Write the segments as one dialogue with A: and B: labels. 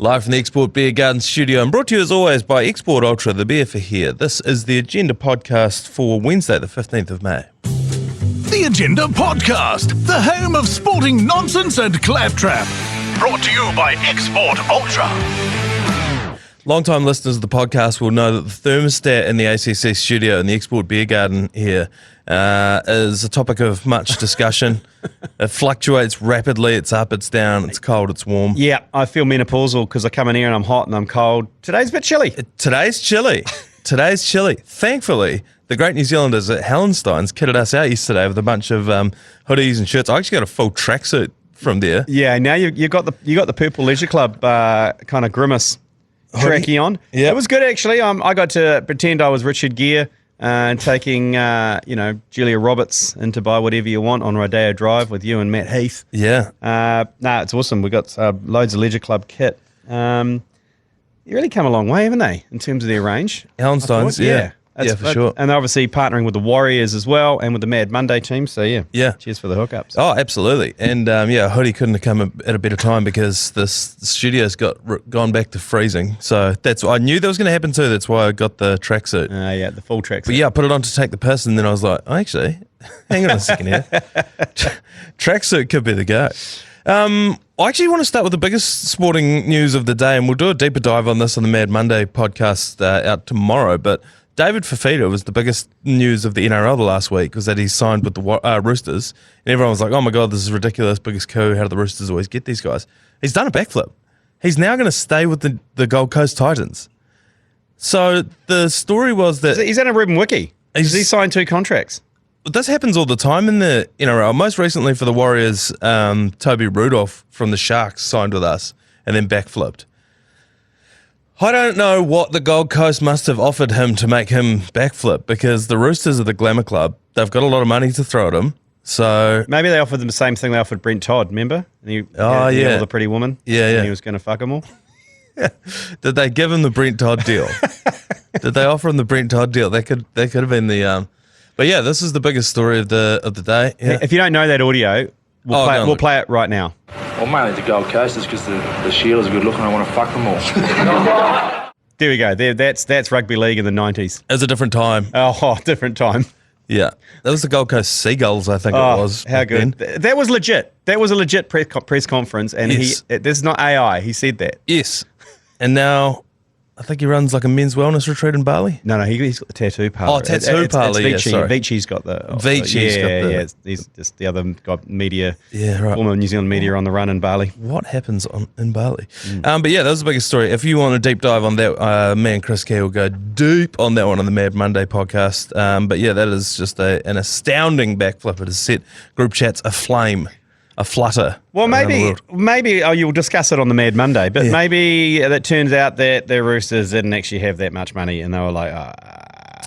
A: Live from the Export Beer Garden studio and brought to you as always by Export Ultra, the beer for here. This is the Agenda podcast for Wednesday, the 15th of May.
B: The Agenda Podcast, the home of sporting nonsense and claptrap. Brought to you by Export Ultra.
A: Long-time listeners of the podcast will know that the thermostat in the ACC studio in the Export Beer Garden here is a topic of much discussion. It fluctuates rapidly. It's up, it's down, it's cold, it's warm.
C: Yeah, I feel menopausal because I come in here and I'm hot and I'm cold. Today's a bit chilly.
A: Today's chilly. Thankfully, the great New Zealanders at Hallenstein's kitted us out yesterday with a bunch of hoodies and shirts. I actually got a full tracksuit from there.
C: Yeah, now you got the Purple Leisure Club kind of grimace tracky on.
A: Yep.
C: It was good actually. I got to pretend I was Richard Gere and taking Julia Roberts in to buy whatever you want on Rodeo Drive with you and Matt Heath.
A: Yeah.
C: It's awesome. We got loads of Leisure Club kit. You really come a long way, haven't they, in terms of their range?
A: Hallenstein's, yeah.
C: Yeah,
A: for sure.
C: And they're obviously partnering with the Warriors as well and with the Mad Monday team. So, yeah. Cheers for the hookups.
A: Oh, absolutely. And, a hoodie couldn't have come at a better time because the studio's gone back to freezing. So I knew that was going to happen too. That's why I got the tracksuit.
C: The full tracksuit.
A: But yeah, I put it on to take the piss and then I was like, oh, actually, hang on a second here. Tracksuit could be the go. I actually want to start with the biggest sporting news of the day, and we'll do a deeper dive on this on the Mad Monday podcast out tomorrow. But David Fifita was the biggest news of the NRL the last week, was that he signed with the Roosters. And everyone was like, oh my God, this is ridiculous, biggest coup. How do the Roosters always get these guys? He's done a backflip. He's now going to stay with the Gold Coast Titans. So the story was that...
C: He's in a Ruben Wiki. He signed 2 contracts.
A: This happens all the time in the NRL. Most recently for the Warriors, Toby Rudolph from the Sharks signed with us and then backflipped. I don't know what the Gold Coast must have offered him to make him backflip, because the Roosters are the glamour club. They've got a lot of money to throw at him. So
C: maybe they offered them the same thing they offered Brent Todd, remember? And he had the pretty woman.
A: Yeah.
C: And he was going to fuck them all.
A: Did they give him the Brent Todd deal? Did they offer him the Brent Todd deal? That could have been the... But yeah, this is the biggest story of the day. Yeah.
C: If you don't know that audio, we'll play it right now.
D: Well, mainly the Gold Coast is because the Shield is good looking. I want to fuck them all.
C: There we go. That's rugby league in the 90s.
A: It was a different time.
C: Oh, different time.
A: Yeah. That was the Gold Coast Seagulls, I think it was.
C: How good. That was legit. That was a legit press conference, and
A: yes.
C: This is not AI. He said that.
A: Yes. And now I think he runs like a men's wellness retreat in Bali.
C: No, he's got the tattoo parlour.
A: Oh, tattoo parlour, yeah, sorry.
C: Vichi's got the... He's just the other got media, former New Zealand media on the run in Bali.
A: What happens in Bali? But yeah, that was the biggest story. If you want a deep dive on that, me and Chris Key will go deep on that one on the Mad Monday podcast. But yeah, that is just an astounding backflip. It has set group chats aflame. A flutter.
C: Well, maybe you'll discuss it on the Mad Monday, but maybe it turns out that the Roosters didn't actually have that much money, and they were like,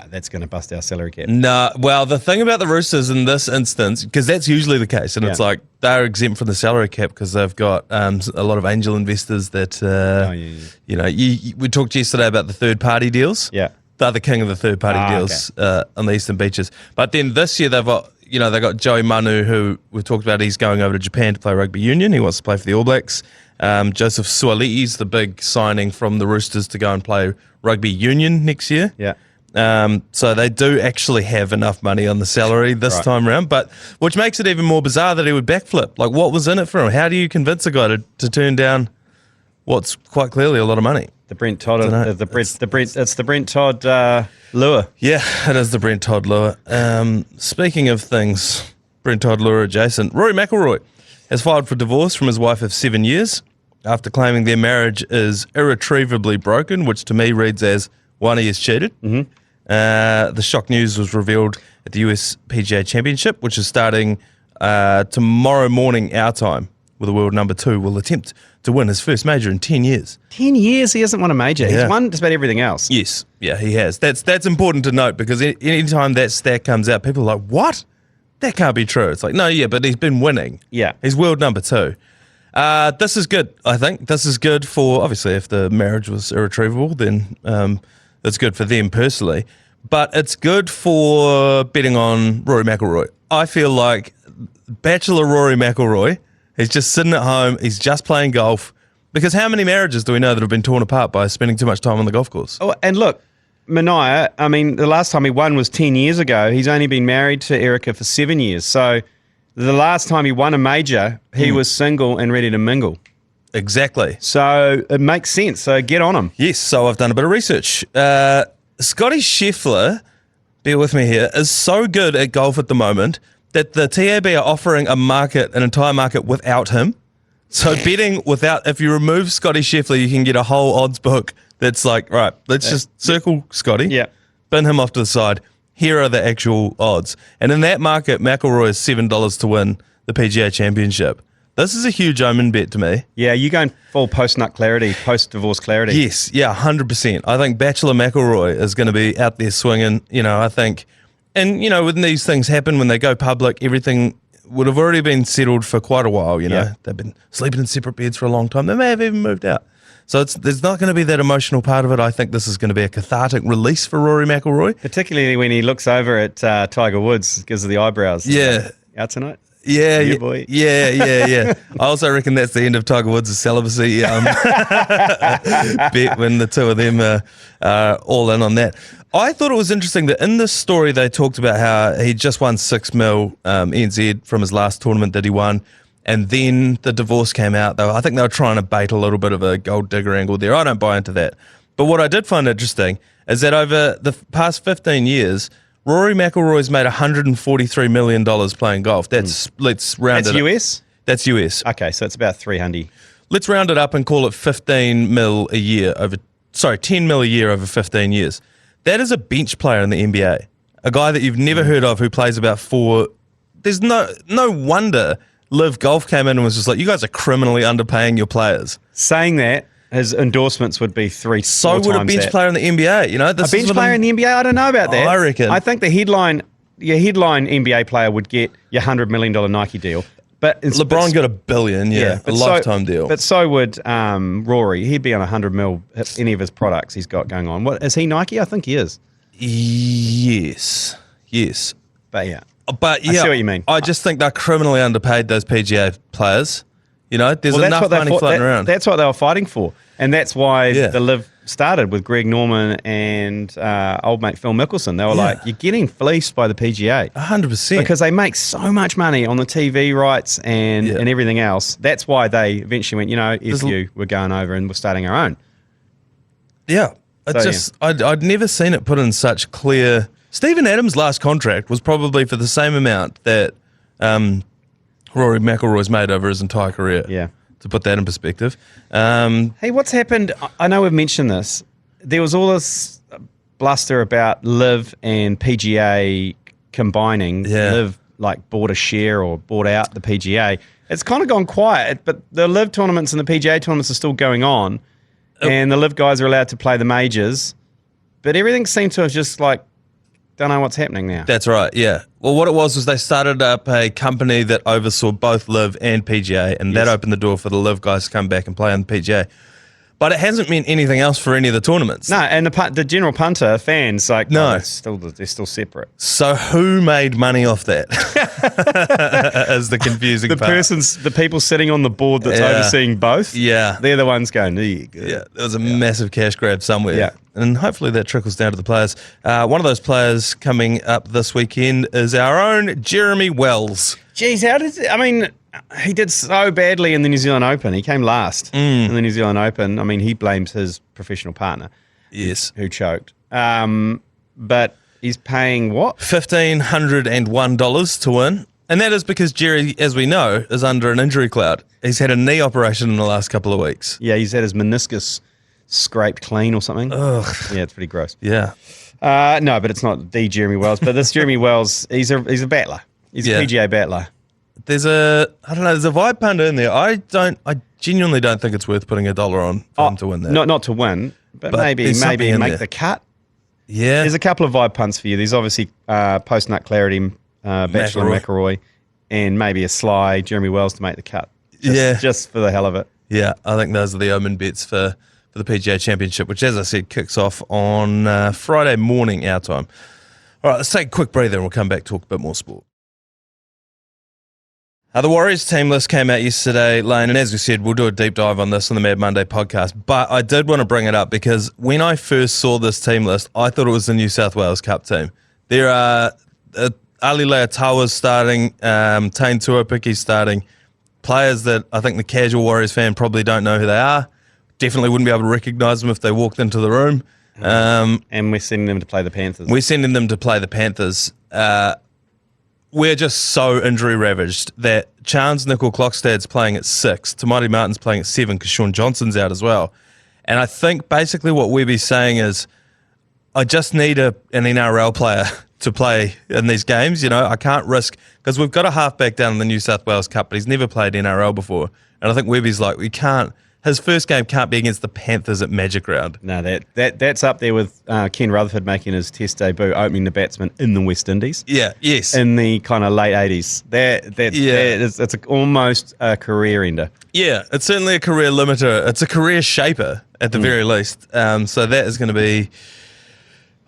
C: that's going to bust our salary cap.
A: No, well, the thing about the Roosters in this instance, because that's usually the case, and it's like they're exempt from the salary cap because they've got a lot of angel investors that, we talked yesterday about the third-party deals.
C: Yeah.
A: They're the king of the third-party deals on the Eastern Beaches. But then this year they've got... they got Joey Manu, who we've talked about. He's going over to Japan to play rugby union. He wants to play for the All Blacks. Joseph Suali'i's the big signing from the Roosters to go and play rugby union next year.
C: Yeah.
A: So they do actually have enough money on the salary this time around, but which makes it even more bizarre that he would backflip. Like, what was in it for him? How do you convince a guy to turn down what's quite clearly a lot of money?
C: The Brent Todd, it's the Brent Todd lure.
A: Yeah, it is the Brent Todd lure. Speaking of things, Brent Todd lure adjacent, Rory McIlroy has filed for divorce from his wife of 7 years after claiming their marriage is irretrievably broken, which to me reads as one, he has cheated. Mm-hmm. The shock news was revealed at the US PGA Championship, which is starting tomorrow morning our time, where the world number 2 will attempt to win his first major in 10 years.
C: 10 years he hasn't won a major. Yeah. He's won just about everything else.
A: Yes. Yeah, he has. That's important to note, because anytime that stat comes out, people are like, what? That can't be true. It's like, no, yeah, but he's been winning.
C: Yeah.
A: He's world number 2. This is good, I think. This is good for, obviously, if the marriage was irretrievable, then it's good for them personally. But it's good for betting on Rory McIlroy. I feel like Bachelor Rory McIlroy, he's just sitting at home, he's just playing golf, Because how many marriages do we know that have been torn apart by spending too much time on the golf course?
C: Oh, and look, Manaia, I mean, the last time he won was 10 years ago. He's only been married to Erica for 7 years. So the last time he won a major, he was single and ready to mingle.
A: Exactly.
C: So it makes sense. So get on him.
A: Yes, so I've done a bit of research. Scotty Scheffler, bear with me here, is so good at golf at the moment that the TAB are offering an entire market without him. So betting if you remove Scotty Scheffler, you can get a whole odds book that's like, right, let's just circle Scotty, bin him off to the side. Here are the actual odds. And in that market, McIlroy is $7 to win the PGA Championship. This is a huge omen bet to me.
C: Yeah, you going full post-nut clarity, post-divorce clarity.
A: Yes, 100%. I think Bachelor McIlroy is going to be out there swinging. I think, and when these things happen, when they go public, everything would have already been settled for quite a while. They've been sleeping in separate beds for a long time. They may have even moved out. So there's not going to be that emotional part of it. I think this is going to be a cathartic release for Rory McIlroy.
C: Particularly when he looks over at Tiger Woods because of the eyebrows.
A: Yeah.
C: Out tonight?
A: Yeah,
C: boy.
A: Yeah. I also reckon that's the end of Tiger Woods' celibacy bet when the two of them are all in on that. I thought it was interesting that in this story they talked about how he just won $6 million NZ from his last tournament that he won, and then the divorce came out. I think they were trying to bait a little bit of a gold digger angle there. I don't buy into that. But what I did find interesting is that over the past 15 years, Rory McIlroy's made $143 million playing golf. Let's round it up.
C: That's US?
A: That's US.
C: Okay, so it's about 300.
A: Let's round it up and call it 15 mil a year 10 mil a year over 15 years. That is a bench player in the NBA. A guy that you've never heard of who plays about 4. There's no wonder Liv Golf came in and was just like, you guys are criminally underpaying your players.
C: Saying that, his endorsements would be 3
A: So
C: four
A: would a
C: times
A: bench
C: that.
A: player in the NBA.
C: A bench player in the NBA? I don't know about that.
A: I reckon.
C: I think your headline NBA player would get your $100 million Nike deal. But
A: LeBron got $1 billion, a lifetime deal.
C: But so would Rory. He'd be on $100 million if any of his products he's got going on. What is he, Nike? I think he is.
A: Yes.
C: But yeah.
A: But yeah,
C: I see what you mean.
A: I just think they're criminally underpaid, those PGA players. There's enough money floating around.
C: That's what they were fighting for. And that's why the Live started with Greg Norman and old mate Phil Mickelson. They were like, you're getting fleeced by the PGA.
A: 100%.
C: Because they make so much money on the TV rights and everything else. That's why they eventually went, we're going over and we're starting our own.
A: Yeah. I'd never seen it put in such clear... Stephen Adams' last contract was probably for the same amount that Rory McIlroy's made over his entire career.
C: Yeah.
A: To put that in perspective.
C: Hey, what's happened? I know we've mentioned this. There was all this bluster about Liv and PGA combining.
A: Yeah.
C: Liv bought a share or bought out the PGA. It's kind of gone quiet, but the Liv tournaments and the PGA tournaments are still going on, and the Liv guys are allowed to play the majors. But everything seemed to have just don't know what's happening now.
A: That's right, yeah. Well, what it was they started up a company that oversaw both Liv and PGA, and that opened the door for the Liv guys to come back and play on the PGA. But it hasn't meant anything else for any of the tournaments.
C: No, and the general punter fans
A: no,
C: they're still separate.
A: So who made money off that? Is the confusing part.
C: The people sitting on the board that's overseeing both.
A: Yeah,
C: they're the ones going. Good.
A: Yeah, there was a massive cash grab somewhere.
C: Yeah,
A: and hopefully that trickles down to the players. One of those players coming up this weekend is our own Jeremy Wells.
C: Geez, he did so badly in the New Zealand Open. He came last in the New Zealand Open. He blames his professional partner.
A: Yes.
C: Who choked. But he's paying what?
A: $1,501 to win. And that is because Jerry, as we know, is under an injury cloud. He's had a knee operation in the last couple of weeks.
C: Yeah, he's had his meniscus scraped clean or something.
A: Ugh.
C: Yeah, it's pretty gross.
A: Yeah.
C: No, but it's not the Jeremy Wells. But this Jeremy Wells, he's a battler. He's a PGA battler.
A: There's a vibe panda in there. I genuinely don't think it's worth putting $1 on for him to win that.
C: Not to win, but maybe make the cut.
A: Yeah.
C: There's a couple of vibe punts for you. There's obviously post-nut clarity, Bachelor McIlroy, and maybe a sly Jeremy Wells to make the cut. Just for the hell of it.
A: Yeah, I think those are the omen bets for the PGA Championship, which, as I said, kicks off on Friday morning our time. All right, let's take a quick breather and we'll come back to talk a bit more sport. The Warriors team list came out yesterday, Lane, and as we said, we'll do a deep dive on this on the Mad Monday podcast. But I did want to bring it up because when I first saw this team list, I thought it was the New South Wales Cup team. There are Ali Leotawa's starting, Tane Tuapiki's starting, players that I think the casual Warriors fan probably don't know who they are. Definitely wouldn't be able to recognise them if they walked into the room.
C: And we're sending them to play the Panthers.
A: We're sending them to play the Panthers. We're just so injury ravaged that Chance Nickel-Klokstad's playing at 6, Tamati Martin's playing at 7 because Sean Johnson's out as well. And I think basically what Webby's saying is, I just need an NRL player to play in these games. You know, I can't risk, because we've got a halfback down in the New South Wales Cup, but he's never played NRL before. And I think Webby's like, we can't. His first game can't be against the Panthers at Magic Round.
C: No, that's up there with Ken Rutherford making his Test debut, opening the batsman in the West Indies.
A: Yeah, yes.
C: In the kind of late 80s. It's almost a career ender.
A: Yeah, it's certainly a career limiter. It's a career shaper at the very least. So that is going to be...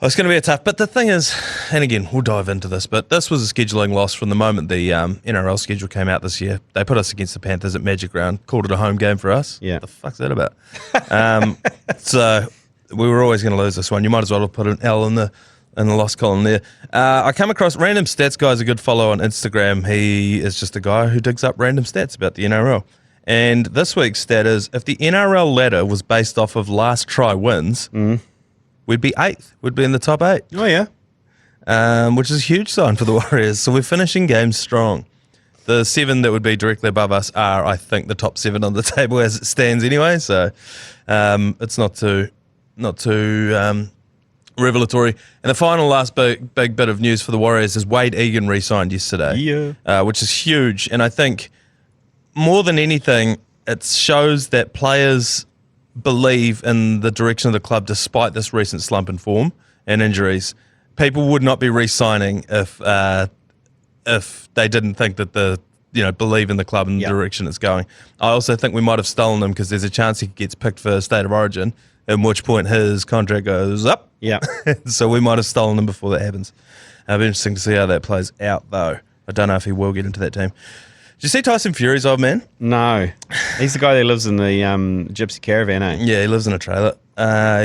A: it's going to be a tough, but the thing is, and again, we'll dive into this, but this was a scheduling loss from the moment the NRL schedule came out this year. They put us against the Panthers at Magic Round, called it a home game for us.
C: Yeah.
A: What the fuck's that about? So we were always going to lose this one. You might as well have put an L in the loss column there. I come across Random Stats Guy's a good follow on Instagram. He is just a guy who digs up random stats about the NRL. And this week's stat is, if the NRL ladder was based off of last try wins, we'd be 8th. We'd be in the top 8.
C: Oh, yeah.
A: Which is a huge sign for the Warriors. So we're finishing games strong. The 7 that would be directly above us are, I think, the top 7 on the table as it stands anyway. So it's not too revelatory. And the final last big bit of news for the Warriors is Wade Egan re-signed yesterday, which is huge. And I think more than anything, it shows that players believe in the direction of the club despite this recent slump in form and injuries. People would not be re-signing if they didn't think that believe in the club and the direction it's going. I also think we might have stolen him because there's a chance he gets picked for State of Origin, at which point his contract goes up.
C: Yeah.
A: So we might have stolen him before that happens. It'll be interesting to see how that plays out, though. I don't know if he will get into that team. Did you see Tyson Fury's old man?
C: No. He's the guy that lives in the gypsy caravan, eh?
A: Yeah, he lives in a trailer.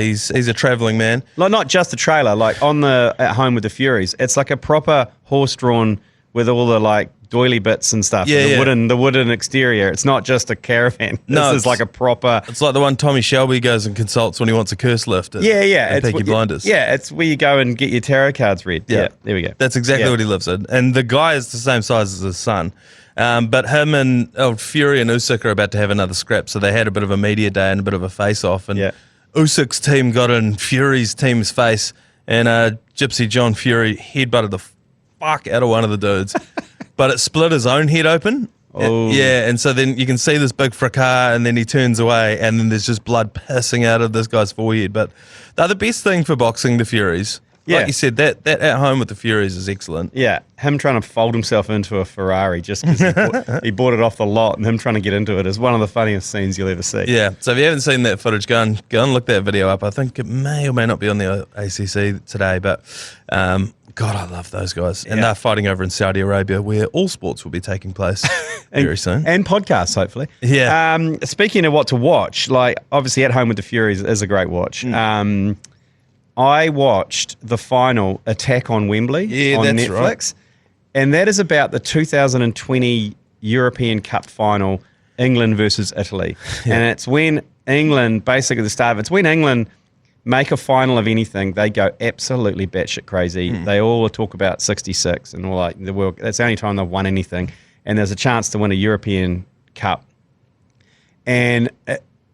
A: He's a travelling man.
C: Like, not just a trailer, like at home with the Furies. It's like a proper horse-drawn with all the like doily bits and stuff.
A: Yeah,
C: the wooden exterior. It's not just a caravan. This is like a proper...
A: It's like the one Tommy Shelby goes and consults when he wants a curse lift.
C: At
A: Peaky Blinders.
C: Yeah, it's where you go and get your tarot cards read. Yeah, there we go.
A: That's exactly what he lives in. And the guy is the same size as his son. But him and Fury and Usyk are about to have another scrap, so they had a bit of a media day and a bit of a face-off. And Usyk's team got in Fury's team's face, and Gypsy John Fury headbutted the fuck out of one of the dudes. But it split his own head open.
C: Oh.
A: And so then you can see this big fracas, and then he turns away, and then there's just blood pissing out of this guy's forehead. But they're the best thing for boxing, the Furies. Like you said, that at home with the Furies is excellent. Yeah,
C: him trying to fold himself into a Ferrari just because he bought it off the lot, and him trying to get into it is one of the funniest scenes you'll ever see.
A: Yeah, so if you haven't seen that footage, go and look that video up. I think it may or may not be on the ACC today, but God, I love those guys. And they're fighting over in Saudi Arabia, where all sports will be taking place very soon.
C: And podcasts, hopefully.
A: Yeah.
C: Speaking of what to watch, like obviously At Home with the Furies is a great watch. I watched the final Attack on Wembley on Netflix. Right. And that is about the 2020 European Cup final, England versus Italy. And it's when England, basically the start of it's when England make a final of anything, they go absolutely batshit crazy. They all talk about 66 and all like the world. That's the only time they've won anything. And there's a chance to win a European Cup. And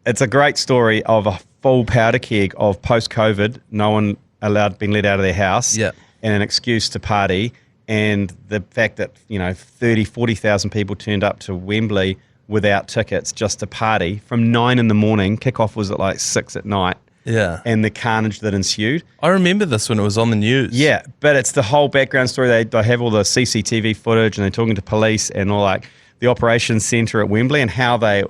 C: it's a great story of a full powder keg of post-COVID, no one been let out of their house, and an excuse to party, and the fact that 40,000 people turned up to Wembley without tickets just to party from 9 in the morning. Kickoff was at like 6 at night.
A: Yeah,
C: and the carnage that ensued.
A: I remember this when it was on the news.
C: Yeah, but it's the whole background story. They have all the CCTV footage, and they're talking to police and all like the operations centre at Wembley and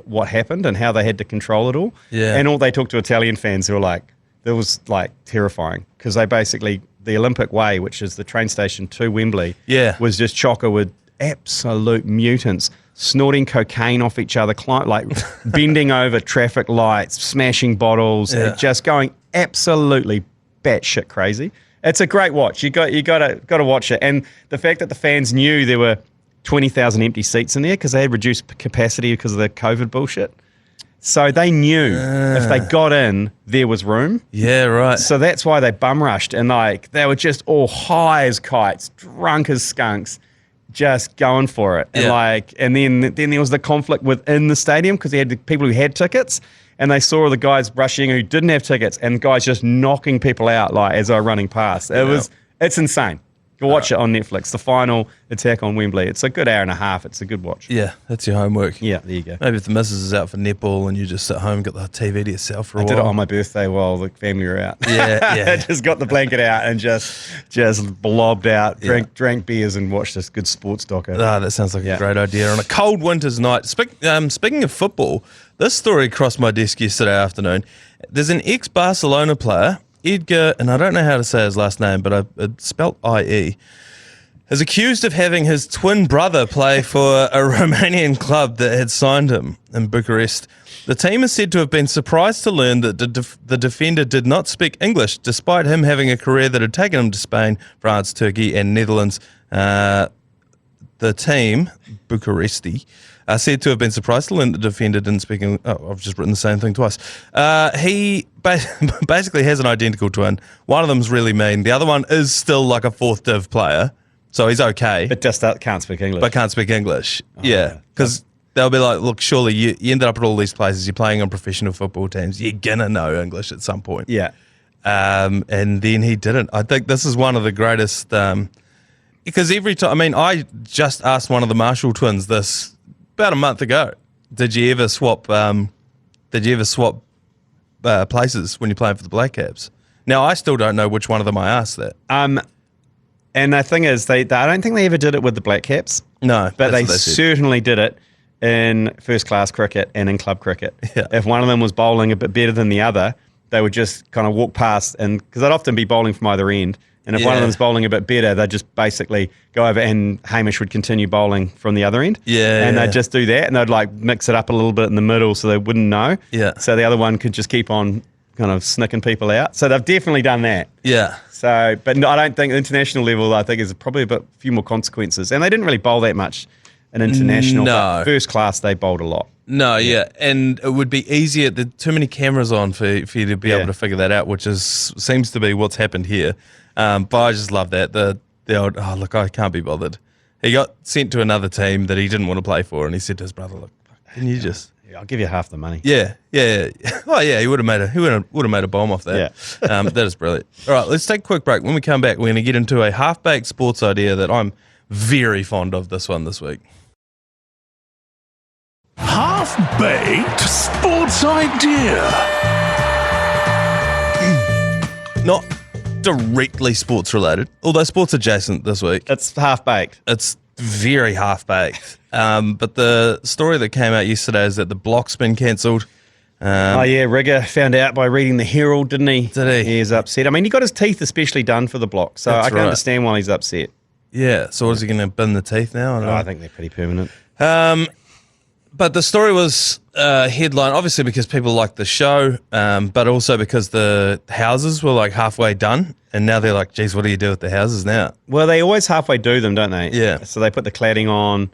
C: what happened and how they had to control it all.
A: Yeah.
C: And all they talked to Italian fans who were like, it was like terrifying because they basically, the Olympic Way, which is the train station to Wembley, was just chocker with absolute mutants, snorting cocaine off each other, like bending over traffic lights, smashing bottles, just going absolutely batshit crazy. It's a great watch. You got to watch it. And the fact that the fans knew there were 20,000 empty seats in there because they had reduced capacity because of the COVID bullshit. So they knew if they got in, there was room.
A: Yeah, right.
C: So that's why they bum rushed, and like they were just all high as kites, drunk as skunks, just going for it. And then there was the conflict within the stadium because they had the people who had tickets, and they saw the guys rushing who didn't have tickets, and guys just knocking people out like as they were running past. It's insane. Go watch it on Netflix. The final attack on Wembley. It's a good hour and a half. It's a good watch.
A: Yeah, that's your homework.
C: Yeah, there you go.
A: Maybe if the missus is out for netball and you just sit home, got the TV to yourself for a while.
C: I did it on my birthday while the family were out.
A: Yeah.
C: Just got the blanket out and just blobbed out, drank beers and watched this good sports doco.
A: That sounds like a great idea. On a cold winter's night. Speaking of football, this story crossed my desk yesterday afternoon. There's an ex-Barcelona player, Edgar, and I don't know how to say his last name, but it's spelt I-E, is accused of having his twin brother play for a Romanian club that had signed him in Bucharest. The team is said to have been surprised to learn that the defender did not speak English, despite him having a career that had taken him to Spain, France, Turkey, and Netherlands. The team, Bucharesti, are said to have been surprised to learn the defender didn't speak English. Oh, I've just written the same thing twice. He basically has an identical twin. One of them's really mean. The other one is still like a fourth div player, so he's okay.
C: But just can't speak English.
A: But can't speak English. Because they'll be like, look, surely you ended up at all these places. You're playing on professional football teams. You're going to know English at some point.
C: Yeah.
A: And then he didn't. I think this is one of the greatest... because every time... I just asked one of the Marshall twins this... about a month ago, did you ever swap places when you're playing for the Black Caps? Now, I still don't know which one of them I asked that.
C: And the thing is, I don't think they ever did it with the Black Caps.
A: No.
C: But they certainly did it in first-class cricket and in club cricket.
A: Yeah.
C: If one of them was bowling a bit better than the other, they would just kind of walk past, and because they'd often be bowling from either end. And if one of them's bowling a bit better, they'd just basically go over, and Hamish would continue bowling from the other end. And they'd just do that, and they'd like mix it up a little bit in the middle so they wouldn't know.
A: Yeah.
C: So the other one could just keep on kind of snicking people out. So they've definitely done that.
A: Yeah.
C: So, but no, I don't think international level, I think there's probably a few more consequences. And they didn't really bowl that much in international.
A: No.
C: But first class, they bowled a lot.
A: No, yeah. And it would be easier. There's too many cameras on for you to be able to figure that out, which seems to be what's happened here. But I just love that. The old, look, I can't be bothered. He got sent to another team that he didn't want to play for, and he said to his brother, look, can you just...
C: Yeah, I'll give you half the money.
A: Yeah. Oh, yeah, he would have made a bomb off that. Yeah. That is brilliant. All right, let's take a quick break. When we come back, we're going to get into a half-baked sports idea that I'm very fond of this week.
B: Half-baked sports idea.
A: Not directly sports related, although sports adjacent this week.
C: It's half-baked.
A: It's very half-baked. But the story that came out yesterday is that the block's been cancelled.
C: Rigger found out by reading the Herald, didn't he?
A: Did he?
C: He's upset. I mean, he got his teeth especially done for the block, so I can understand why he's upset.
A: Yeah, so is he going to bin the teeth now?
C: I think they're pretty permanent.
A: But the story was headline, obviously because people like the show, but also because the houses were like halfway done, and now they're like, geez, what do you do with the houses now?
C: Well, they always halfway do them, don't they?
A: Yeah.
C: So they put the cladding on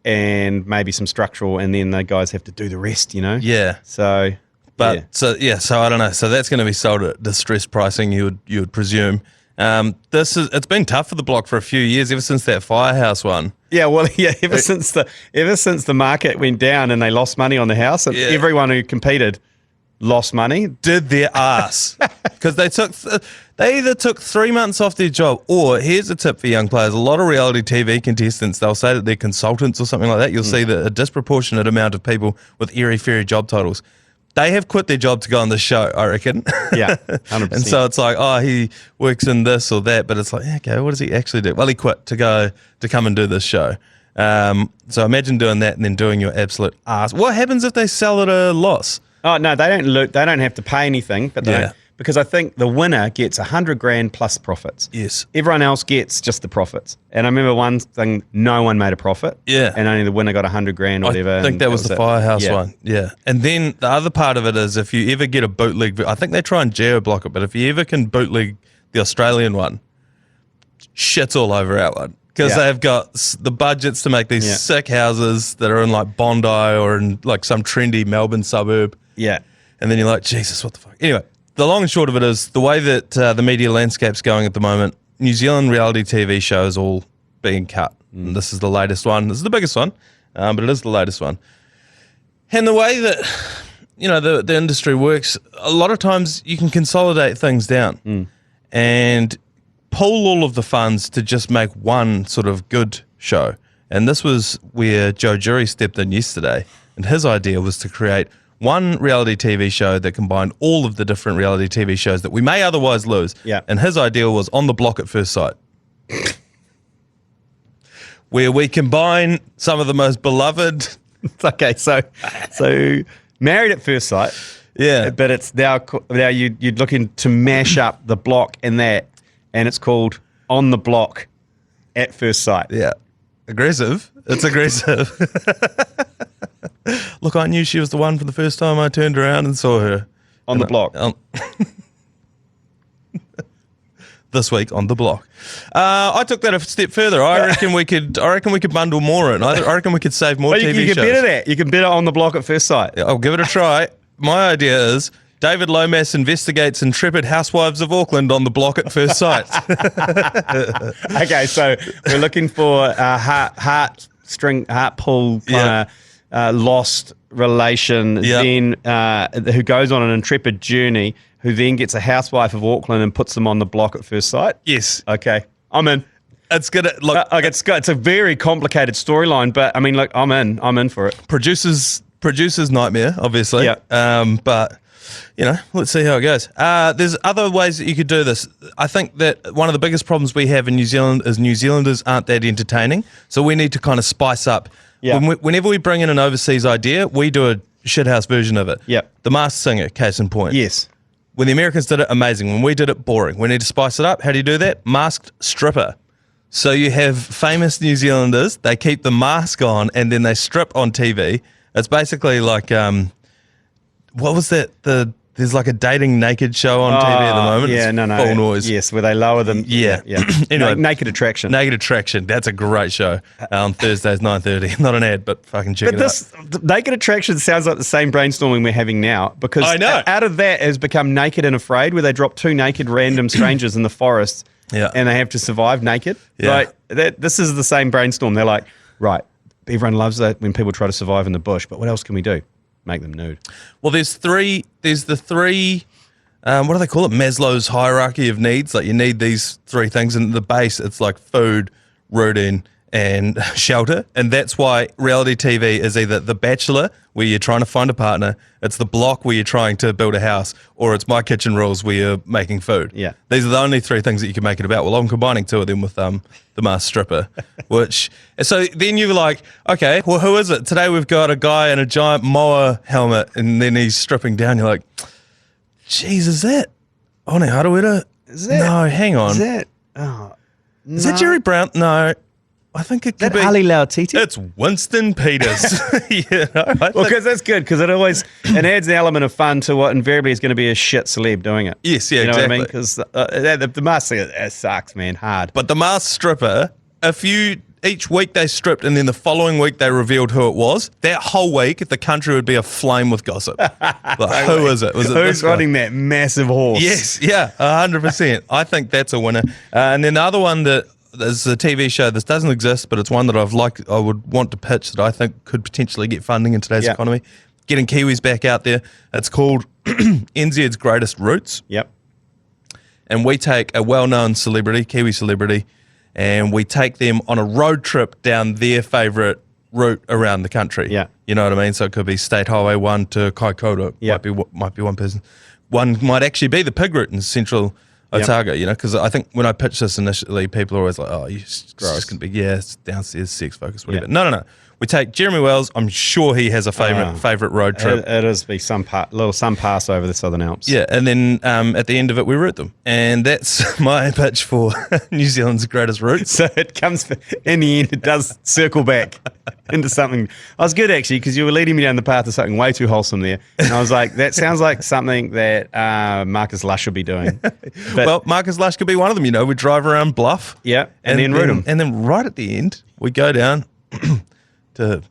C: and maybe some structural, and then the guys have to do the rest, you know?
A: Yeah.
C: So,
A: so I don't know. So that's going to be sold at distressed pricing, you would presume. It's been tough for the block for a few years, ever since that Firehouse one.
C: Yeah, well, ever since the market went down and they lost money on the house, and everyone who competed lost money.
A: Did their ass. Because they either took 3 months off their job, or here's a tip for young players, a lot of reality TV contestants, they'll say that they're consultants or something like that. You'll see that a disproportionate amount of people with airy-fairy job titles, they have quit their job to go on this show, I reckon.
C: Yeah, 100%.
A: And so it's like, he works in this or that, but it's like, okay, what does he actually do? Well, he quit to come and do this show. So imagine doing that and then doing your absolute ass. What happens if they sell at a loss?
C: Oh no, they don't have to pay anything, but because I think the winner gets 100 grand plus profits.
A: Yes.
C: Everyone else gets just the profits. And I remember one thing, no one made a profit.
A: Yeah.
C: And only the winner got 100 grand or whatever.
A: I think that was the
C: it.
A: Firehouse
C: Yeah.
A: one. Yeah. And then the other part of it is if you ever get a bootleg, I think they try and geo-block it, but if you ever can bootleg the Australian one, shit's all over our one. Because
C: Yeah.
A: they've got the budgets to make these
C: Yeah.
A: sick houses that are in like Bondi or in like some trendy Melbourne suburb.
C: Yeah.
A: And then you're like, Jesus, what the fuck? Anyway, the long and short of it is the way that the media landscape's going at the moment, New Zealand reality TV shows all being cut. And this is the latest one. This is the biggest one, but it is the latest one. And the way that, the industry works, a lot of times you can consolidate things down and pull all of the funds to just make one sort of good show. And this was where Joe Jury stepped in yesterday. And his idea was to create one reality TV show that combined all of the different reality TV shows that we may otherwise lose.
C: Yeah.
A: And his idea was On the Block at First Sight, where we combine some of the most beloved.
C: Okay, so Married at First Sight.
A: Yeah.
C: But it's now you're looking to mash up the block and that, and it's called On the Block at First Sight.
A: Yeah. Aggressive. It's aggressive. Look, I knew she was the one for the first time I turned around and saw her.
C: On the block.
A: This week on the block. I took that a step further. I reckon we could bundle more in. I reckon we could save more
C: Well,
A: TV
C: you can
A: shows.
C: better that. You can better On the Block at First Sight.
A: I'll give it a try. My idea is David Lomas investigates intrepid housewives of Auckland on the block at First Sight.
C: Okay, so we're looking for a heart pull kind of lost relation,
A: Yeah.
C: then who goes on an intrepid journey, who then gets a housewife of Auckland and puts them on the block at First Sight.
A: Yes.
C: Okay, I'm in.
A: It's gonna look
C: It's a very complicated storyline, but I mean, look, I'm in for it.
A: producer's nightmare, obviously.
C: Yeah.
A: But let's see how it goes. There's other ways that you could do this. I think that one of the biggest problems we have in New Zealand is New Zealanders aren't that entertaining. So we need to kind of spice up.
C: Yeah.
A: Whenever we bring in an overseas idea, we do a shithouse version of it.
C: Yeah.
A: The Masked Singer, case in point.
C: Yes.
A: When the Americans did it, amazing. When we did it, boring. We need to spice it up. How do you do that? Masked stripper. So you have famous New Zealanders, they keep the mask on and then they strip on TV. It's basically like, what was that? There's like a dating naked show on TV at the moment.
C: Yeah,
A: It's
C: no.
A: full noise.
C: Yes, where they lower them.
A: Yeah.
C: Yeah.
A: Anyway.
C: Naked Attraction.
A: Naked Attraction. That's a great show. On Thursdays, 9:30. Not an ad, but fucking check
C: But
A: it out.
C: Naked Attraction sounds like the same brainstorming we're having now, because
A: I know.
C: out of that has become Naked and Afraid, where they drop two naked random strangers in the forest,
A: Yeah.
C: and they have to survive naked.
A: Yeah.
C: This is the same brainstorm. They're like, right, everyone loves that when people try to survive in the bush, but what else can we do? Make them nude.
A: Well, there's the three, what do they call it? Maslow's hierarchy of needs. Like you need these three things, and the base, it's like food, routine, and shelter. And that's why reality TV is either The Bachelor, where you're trying to find a partner, it's The Block, where you're trying to build a house, or it's My Kitchen Rules, where you're making food.
C: Yeah.
A: These are the only three things that you can make it about. Well, I'm combining two of them with The Masked Stripper, so then you're like, okay, well, who is it? Today we've got a guy in a giant mower helmet, and then he's stripping down. You're like, jeez, is that One Harawira?
C: Is that?
A: No, hang on.
C: Is that? Oh,
A: Is that Jerry Brown? No, I think it could
C: that
A: be.
C: Ali Lautiti?
A: It's Winston Peters.
C: Well, because that's good, because it adds an element of fun to what invariably is going to be a shit celeb doing it.
A: Yes, yeah,
C: you know
A: exactly.
C: what I mean? Because the mask it sucks, man, hard.
A: But the Masked Stripper, each week they stripped and then the following week they revealed who it was, that whole week the country would be aflame with gossip. Like, who is it? Was it
C: Who's
A: this guy?
C: riding that massive horse?
A: Yes, yeah, 100%. I think that's a winner. And then the other one that is a TV show. This doesn't exist, but it's one that I would want to pitch that I think could potentially get funding in today's economy. Getting Kiwis back out there. It's called NZ's Greatest Roots.
C: Yep.
A: And we take a well-known celebrity, Kiwi celebrity, and we take them on a road trip down their favourite route around the country.
C: Yeah.
A: You know what I mean? So it could be State Highway 1 to Kaikoura.
C: Yeah.
A: Might be one person. One might actually be the pig route in central Otago, because I think when I pitched this initially, people are always like, oh, it's just going to be, it's downstairs, sex focus, whatever.
C: Yeah.
A: No. We take Jeremy Wells. I'm sure he has a favourite road trip.
C: It is be some pass over the Southern Alps.
A: Yeah, and then at the end of it, we route them. And that's my pitch for New Zealand's greatest routes.
C: So it comes, in the end, it does circle back into something. I was good, actually, because you were leading me down the path to something way too wholesome there. And I was like, that sounds like something that Marcus Lush should be doing. But,
A: well, Marcus Lush could be one of them. We drive around Bluff.
C: Yeah, and then route them.
A: And then right at the end, we go down to,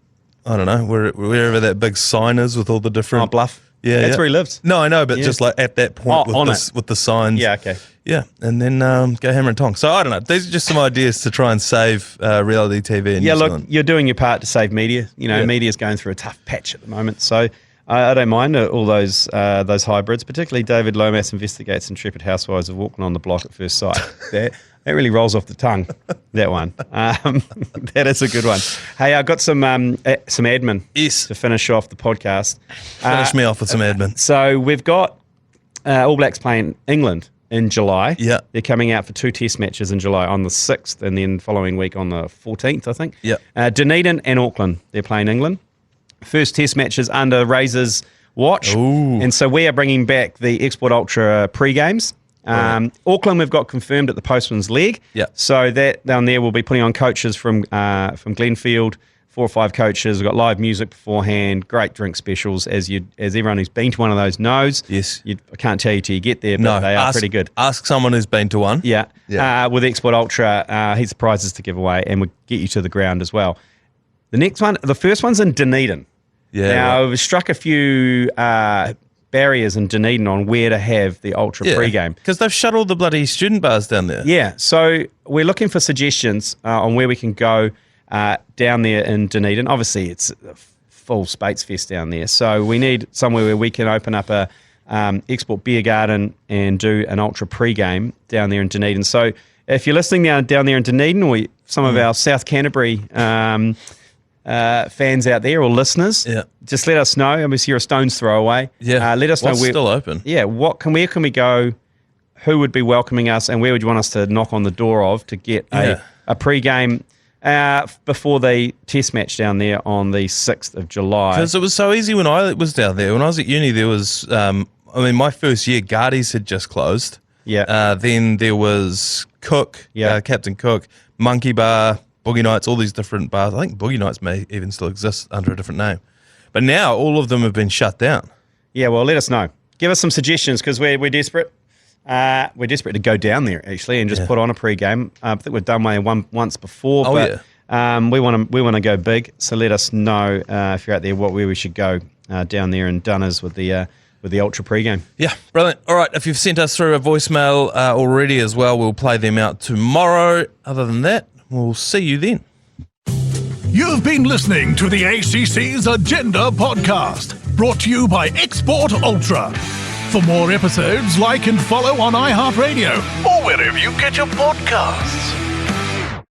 A: I don't know, wherever that big sign is with all the different...
C: Bluff.
A: Yeah,
C: that's where he lives.
A: No, I know, but just like at that point with the signs.
C: Yeah, okay.
A: Yeah, and then go hammer and tong. So I don't know. These are just some ideas to try and save reality TV in New Zealand.
C: You're doing your part to save media. Media's going through a tough patch at the moment. So I don't mind all those hybrids, particularly David Lomas investigates intrepid housewives of Auckland on the block at first sight. That really rolls off the tongue, that one. That is a good one. Hey, I got some admin to finish off the podcast.
A: Finish me off with some admin.
C: So we've got All Blacks playing England in July.
A: Yeah.
C: They're coming out for 2 test matches in July on the 6th and then following week on the 14th, I think.
A: Yeah.
C: Dunedin and Auckland, they're playing England. First test matches under Razor's watch.
A: Ooh.
C: And so we are bringing back the Export Ultra pre-games. Auckland we've got confirmed at the Postman's Leg.
A: Yeah.
C: So that down there we'll be putting on coaches from Glenfield, 4 or 5 coaches. We've got live music beforehand, great drink specials, as everyone who's been to one of those knows.
A: Yes.
C: I can't tell you till you get there, but they are pretty good.
A: Ask someone who's been to one.
C: Yeah. With Export Ultra, he's the prizes to give away, and we'll get you to the ground as well. The first one's in Dunedin.
A: Yeah.
C: Now, we've struck a few barriers in Dunedin on where to have the Ultra pre-game.
A: Because they've shut all the bloody student bars down there.
C: Yeah, so we're looking for suggestions on where we can go down there in Dunedin. Obviously, it's a full Spates Fest down there, so we need somewhere where we can open up a export beer garden and do an Ultra pre-game down there in Dunedin. So if you're listening down there in Dunedin, or some of our South Canterbury fans out there or listeners, just let us know. Obviously, you're a stone's throw away.
A: Yeah,
C: let us know
A: where still open.
C: Yeah, where can we go? Who would be welcoming us, and where would you want us to knock on the door of to get a pre-game before the test match down there on the 6th of July?
A: Because it was so easy when I was down there. When I was at uni, there was, my first year, Guardies had just closed.
C: Yeah.
A: Then there was Cook, Captain Cook, Monkey Bar, Boogie Nights, all these different bars. I think Boogie Nights may even still exist under a different name. But now all of them have been shut down.
C: Yeah, well, let us know. Give us some suggestions, because we're desperate. We're desperate to go down there, actually, and just put on a pre-game. I think we've done one once before, but we want to go big. So let us know if you're out there where we should go down there in Dunners with the Ultra pre-game.
A: Yeah, brilliant. All right, if you've sent us through a voicemail already as well, we'll play them out tomorrow. Other than that, we'll see you then.
B: You've been listening to the ACC's Agenda podcast, brought to you by Export Ultra. For more episodes, like and follow on iHeartRadio or wherever you get your podcasts.